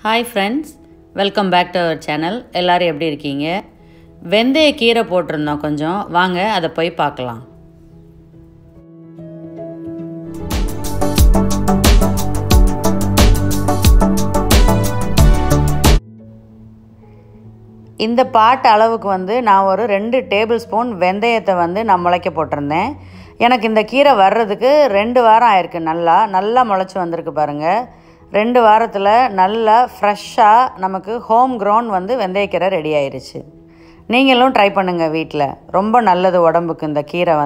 Hi friends, welcome back to our channel. எல்லாரும் எப்படி இருக்கீங்க? வெந்தய கீரை போட்டிருந்தோம் கொஞ்சம். வாங்க அதை போய் பார்க்கலாம். இந்த பாட் அளவுக்கு நான் ஒரு 2 டேபிள் ஸ்பூன் வெந்தயத்தை நான் முளைக்க போட்டிருந்தேன். எனக்கு இந்த கீரை வர்றதுக்கு 2 வாரம் ஆயிருக்கு. நல்லா முளைச்சி வந்திருக்கு பாருங்கள். 2 வாரத்தில் நல்லா ஃப்ரெஷ்ஷாக நமக்கு ஹோம் க்ரோன் வெந்தயக்கீரை ரெடி ஆயிடுச்சு. நீங்களும் ட்ரை பண்ணுங்கள் வீட்டில். ரொம்ப நல்லது உடம்புக்கு இந்த கீரை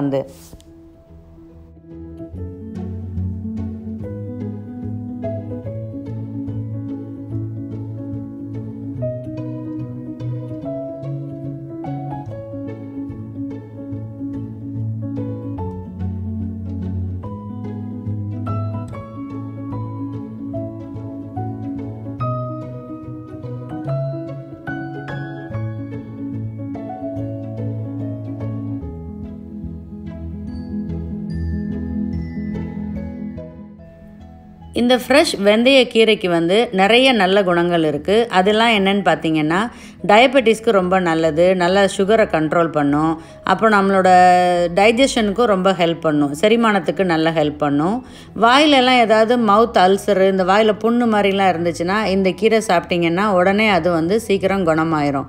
இந்த ஃப்ரெஷ் வெந்தய கீரைக்கு நிறைய நல்ல குணங்கள் இருக்குது. அதெல்லாம் என்னென்னு பார்த்தீங்கன்னா, டயபெட்டிஸ்க்கு ரொம்ப நல்லது, நல்லா சுகரை கண்ட்ரோல் பண்ணும், அப்புறம் நம்மளோட டைஜஷனுக்கும் ரொம்ப ஹெல்ப் பண்ணும், செரிமானத்துக்கு நல்லா ஹெல்ப் பண்ணும். வாயிலெல்லாம் ஏதாவது மவுத் அல்சரு, இந்த வாயில் புண்ணு மாதிரிலாம் இருந்துச்சுன்னா இந்த கீரை சாப்பிட்டிங்கன்னா உடனே அது சீக்கிரம் குணமாயிரும்.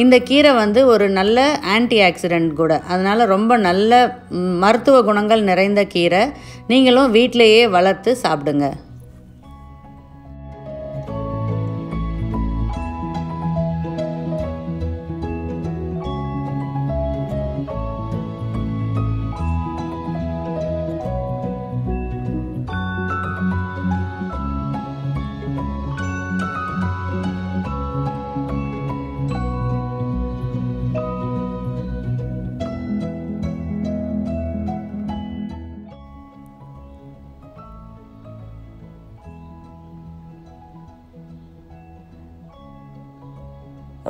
இந்த கீரை ஒரு நல்ல ஆன்டி ஆக்சிடென்ட் கூட, அதனால் ரொம்ப நல்ல மருத்துவ குணங்கள் நிறைந்த கீரை. நீங்களும் வீட்டிலையே வளர்த்து சாப்பிடுங்க.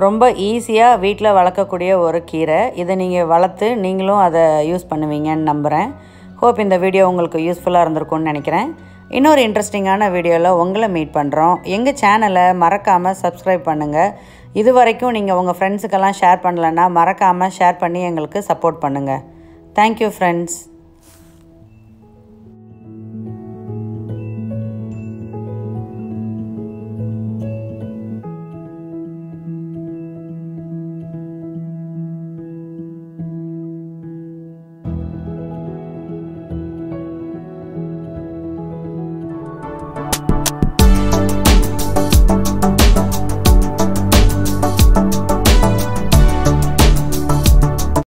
ரொம்ப ஈஸியாக வீட்டில் வளர்க்கக்கூடிய ஒரு கீரை. இதை நீங்கள் வளர்த்து நீங்களும் அதை யூஸ் பண்ணுவீங்கன்னு நம்புகிறேன். ஹோப் இந்த வீடியோ உங்களுக்கு யூஸ்ஃபுல்லாக இருந்திருக்கும்னு நினைக்கிறேன். இன்னொரு இன்ட்ரெஸ்டிங்கான வீடியோவில் உங்களை மீட் பண்ணுறோம். எங்கள் சேனலை மறக்காமல் சப்ஸ்கிரைப் பண்ணுங்கள். இது வரைக்கும் நீங்கள் உங்கள் ஃப்ரெண்ட்ஸுக்கெல்லாம் ஷேர் பண்ணலைன்னா மறக்காமல் ஷேர் பண்ணி எங்களுக்கு சப்போர்ட் பண்ணுங்கள். Thank you friends.